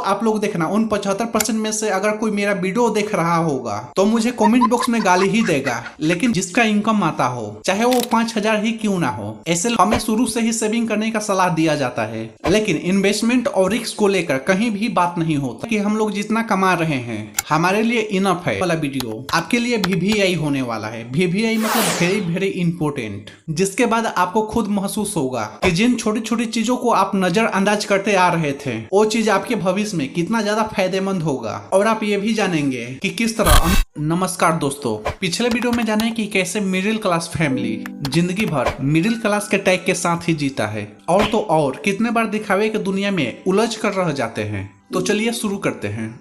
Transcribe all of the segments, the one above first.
आप लोग देखना उन 75% में से अगर कोई मेरा वीडियो देख रहा होगा तो मुझे कमेंट बॉक्स में गाली ही देगा, लेकिन जिसका इनकम आता हो चाहे वो 5,000 ही क्यों ना हो, ऐसे हमें शुरू से ही सेविंग करने का सलाह दिया जाता है। लेकिन इन्वेस्टमेंट और रिस्क को लेकर कहीं भी बात नहीं होता कि हम लोग जितना कमा रहे हैं हमारे लिए इनफ है। वाला वीडियो आपके लिए VVI होने वाला है। VVI मतलब वेरी वेरी इंपॉर्टेंट, जिसके बाद आपको खुद महसूस होगा कि जिन छोटी छोटी चीजों को आप नजरअंदाज करते आ रहे थे वो चीज आपके भविष्य में कितना ज्यादा फायदेमंद होगा, और आप ये भी जानेंगे कि किस तरह। नमस्कार दोस्तों, पिछले वीडियो में जाने कि कैसे मिडिल क्लास फैमिली जिंदगी भर मिडिल क्लास के टैग के साथ ही जीता है, और तो और कितने बार दिखावे के दुनिया में उलझ कर रह जाते हैं। तो चलिए शुरू करते हैं।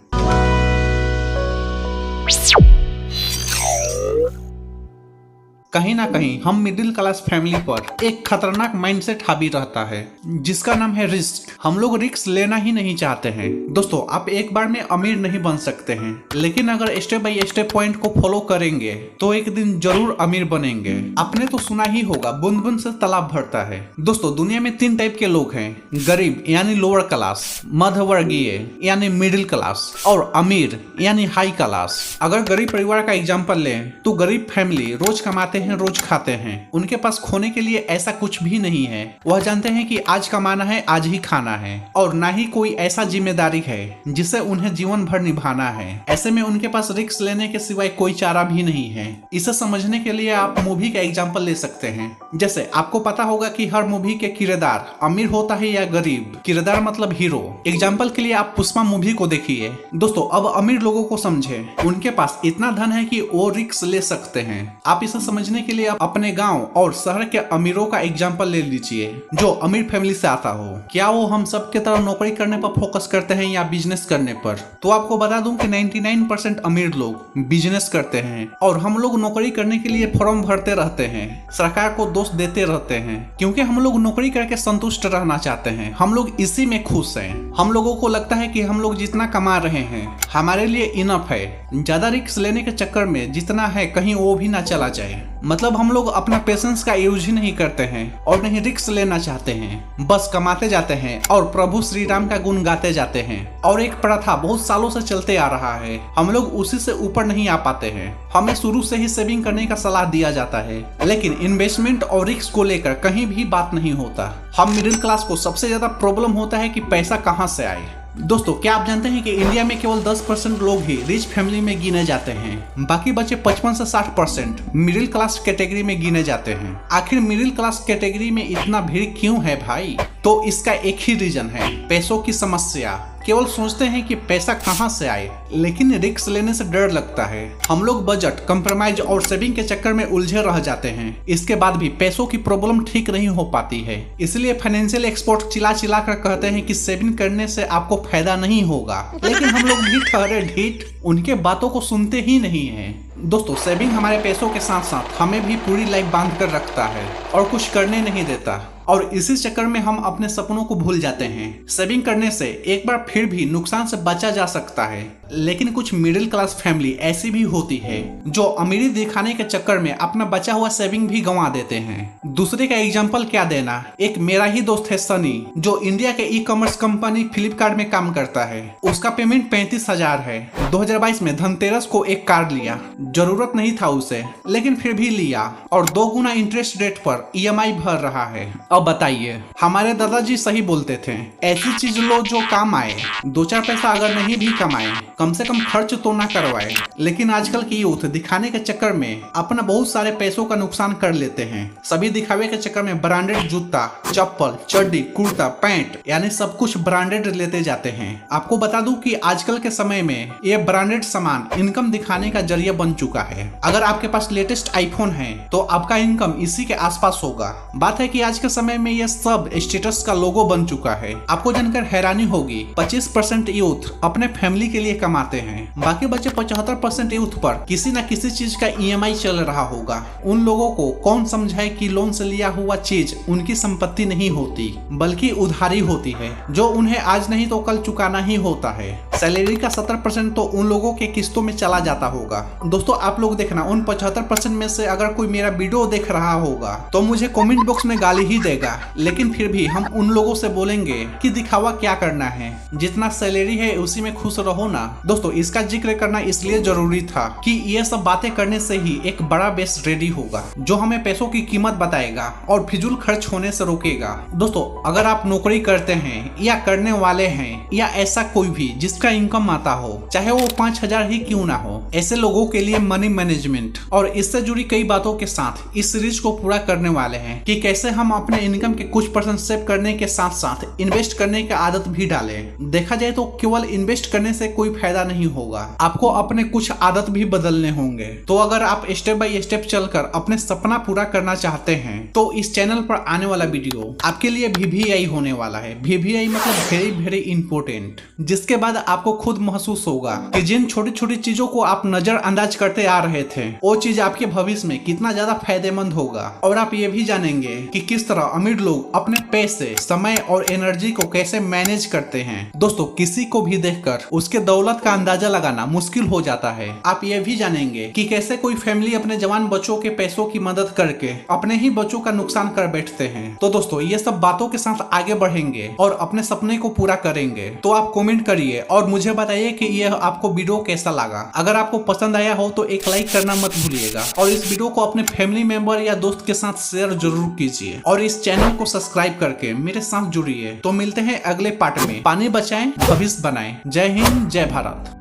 कहीं ना कहीं हम मिडिल क्लास फैमिली पर एक खतरनाक माइंडसेट हावी रहता है जिसका नाम है रिस्क। हम लोग रिस्क लेना ही नहीं चाहते हैं। दोस्तों, आप एक बार में अमीर नहीं बन सकते हैं, लेकिन अगर स्टेप बाय स्टेप पॉइंट को फॉलो करेंगे तो एक दिन जरूर अमीर बनेंगे। आपने तो सुना ही होगा बूंद बूंद से तालाब भरता है। दोस्तों, दुनिया में 3 टाइप के लोग हैं, गरीब यानी लोअर क्लास, मध्यवर्गीय यानी मिडिल क्लास, और अमीर यानी हाई क्लास। अगर गरीब परिवार का एग्जाम्पल लें तो गरीब फैमिली रोज कमाते हैं, रोज खाते हैं। उनके पास खोने के लिए ऐसा कुछ भी नहीं है। वह जानते हैं कि आज कमाना है, आज ही खाना है, और ना ही कोई ऐसा जिम्मेदारी है जिसे उन्हें जीवन भर निभाना है। ऐसे में उनके पास रिस्क लेने के सिवाय कोई चारा भी नहीं है। इसे समझने के लिए आप मूवी का एग्जाम्पल ले सकते हैं। जैसे आपको पता होगा कि हर मूवी के किरदार अमीर होता है या गरीब। किरदार मतलब हीरो। एग्जाम्पल के लिए आप पुष्पा मूवी को देखिए। दोस्तों, अब अमीर लोगों को समझे। उनके पास इतना धन है कि वो रिस्क ले सकते हैं। आप इसे समझने के लिए अपने गांव और शहर के अमीरों का एग्जाम्पल ले लीजिए जो अमीर फैमिली से आता हो। क्या वो हम सब के तरह नौकरी करने पर फोकस करते हैं या बिजनेस करने पर? तो आपको बता दूं कि 99% अमीर लोग बिजनेस करते हैं, और हम लोग नौकरी करने के लिए फॉर्म भरते रहते हैं, सरकार को दोष देते रहते हैं, क्योंकि हम लोग नौकरी करके संतुष्ट रहना चाहते हैं। हम लोग इसी में खुश हैं। हम लोगों को लगता है कि हम लोग जितना कमा रहे हैं हमारे लिए इनफ है। ज्यादा रिस्क लेने के चक्कर में जितना है कहीं वो भी ना चला जाए। मतलब हम लोग अपना पेशेंस का यूज ही नहीं करते हैं और नहीं रिस्क लेना चाहते हैं। बस कमाते जाते हैं और प्रभु श्री राम का गुण गाते जाते हैं। और एक प्रथा बहुत सालों से चलते आ रहा है, हम लोग उसी से ऊपर नहीं आ पाते हैं। हमें शुरू से ही सेविंग करने का सलाह दिया जाता है, लेकिन इन्वेस्टमेंट और रिस्क को लेकर कहीं भी बात नहीं होता। हम मिडिल क्लास को सबसे ज्यादा प्रॉब्लम होता है कि पैसा कहाँ से आए। दोस्तों, क्या आप जानते हैं कि इंडिया में केवल 10% लोग ही रिच फैमिली में गिने जाते हैं। बाकी बचे 55 से 60% मिडिल क्लास कैटेगरी में गिने जाते हैं। आखिर मिडिल क्लास कैटेगरी में इतना भीड़ क्यों है भाई? तो इसका एक ही रीजन है, पैसों की समस्या। केवल सोचते हैं कि पैसा कहां से आए, लेकिन रिस्क लेने से डर लगता है। हम लोग बजट, कंप्रोमाइज और सेविंग के चक्कर में उलझे रह जाते हैं। इसके बाद भी पैसों की प्रॉब्लम ठीक नहीं हो पाती है। इसलिए फाइनेंशियल एक्सपर्ट चिल्ला चिल्ला कर कहते हैं कि सेविंग करने से आपको फायदा नहीं होगा, लेकिन हम लोग भी ठहरे ढीठ, उनके बातों को सुनते ही नहीं है। दोस्तों, सेविंग हमारे पैसों के साथ साथ हमें भी पूरी लाइफ बांध कर रखता है और कुछ करने नहीं देता, और इसी चक्कर में हम अपने सपनों को भूल जाते हैं। सेविंग करने से एक बार फिर भी नुकसान से बचा जा सकता है, लेकिन कुछ मिडिल क्लास फैमिली ऐसी भी होती है जो अमीरी दिखाने के चक्कर में अपना बचा हुआ सेविंग भी गंवा देते हैं। दूसरे का एग्जांपल क्या देना, एक मेरा ही दोस्त है सनी, जो इंडिया के ई-कॉमर्स कंपनी फ्लिपकार्ट में काम करता है। उसका पेमेंट 35,000 है। 2022 में धनतेरस को एक कार लिया। जरूरत नहीं था उसे, लेकिन फिर भी लिया, और 2 गुना इंटरेस्ट रेट पर EMI भर रहा है। अब बताइए, हमारे दादाजी सही बोलते थे, ऐसी चीज लो जो काम आए। 2-4 पैसा अगर नहीं भी कमाए, कम से कम खर्च तो ना करवाए। लेकिन आजकल की यूथ दिखाने के चक्कर में अपना बहुत सारे पैसों का नुकसान कर लेते हैं। सभी दिखावे के चक्कर में ब्रांडेड जूता, चप्पल, चड्डी, कुर्ता, पैंट यानी सब कुछ ब्रांडेड लेते जाते हैं। आपको बता दूं कि आजकल के समय में ये ब्रांडेड सामान इनकम दिखाने का जरिया बन चुका है। अगर आपके पास लेटेस्ट आईफोन है तो आपका इनकम इसी के आसपास होगा। बात है कि आज के समय में ये सब स्टेटस का लोगो बन चुका है। आपको जानकर हैरानी होगी, 25% यूथ अपने फैमिली के लिए कमाते हैं। बाकी बचे 75% यूथ पर किसी न किसी चीज का EMI चल रहा होगा। उन लोगों को कौन समझाए कि लोन से लिया हुआ चीज उनकी संपत्ति नहीं होती, बल्कि उधारी होती है, जो उन्हें आज नहीं तो कल चुकाना ही होता है। सैलरी का 70% तो उन लोगों के किस्तों में चला जाता होगा। दोस्तों आप लोग देखना, उन 75% में से अगर कोई मेरा वीडियो देख रहा होगा तो मुझे कमेंट बॉक्स में गाली ही देगा, लेकिन फिर भी हम उन लोगों से बोलेंगे कि दिखावा क्या करना है, जितना सैलरी है उसी में खुश रहो ना। दोस्तों इसका जिक्र करना इसलिए जरूरी था कि ये सब बातें करने से ही एक बड़ा बेस रेडी होगा जो हमें पैसों की कीमत बताएगा और फिजूल खर्च होने से रोकेगा। दोस्तों अगर आप नौकरी करते हैं या करने वाले हैं या ऐसा कोई भी जिसका इनकम आता हो, चाहे वो 5,000 ही क्यों ना हो, ऐसे लोगों के लिए मनी मैनेजमेंट और इससे जुड़ी कई बातों के साथ इस सीरीज को पूरा करने वाले हैं कि कैसे हम अपने इनकम के कुछ % सेव करने के साथ साथ इन्वेस्ट करने की आदत भी डालें। देखा जाए तो केवल इन्वेस्ट करने से कोई फायदा नहीं होगा, आपको अपने कुछ आदत भी बदलने होंगे। तो अगर आप स्टेप बाय स्टेप चलकर अपने सपना पूरा करना चाहते हैं तो इस चैनल पर आने वाला वीडियो आपके लिए VVI होने वाला है। VVI मतलब वेरी वेरी इंपॉर्टेंट, जिसके बाद आपको खुद महसूस होगा कि जिन छोटी छोटी चीजों को आप नजरअंदाज करते आ रहे थे वो चीज आपके भविष्य में कितना ज्यादा फायदेमंद होगा। और आप ये भी जानेंगे कि किस तरह अमीर लोग अपने पैसे, समय और एनर्जी को कैसे मैनेज करते हैं। दोस्तों किसी को भी देखकर उसके दौलत का अंदाजा लगाना मुश्किल हो जाता है। आप ये भी जानेंगे कि कैसे कोई फैमिली अपने जवान बच्चों के पैसों की मदद करके अपने ही बच्चों का नुकसान कर बैठते हैं। तो दोस्तों ये सब बातों के साथ आगे बढ़ेंगे और अपने सपने को पूरा करेंगे। तो आप कमेंट करिए और मुझे बताइए कि यह आपको वीडियो कैसा लगा। अगर आपको पसंद आया हो तो एक लाइक करना मत भूलिएगा और इस वीडियो को अपने फैमिली मेंबर या दोस्त के साथ शेयर जरूर कीजिए और इस चैनल को सब्सक्राइब करके मेरे साथ जुड़िए। तो मिलते हैं अगले पार्ट में। पानी बचाएं, भविष्य बनाएं। जय हिंद, जय भारत।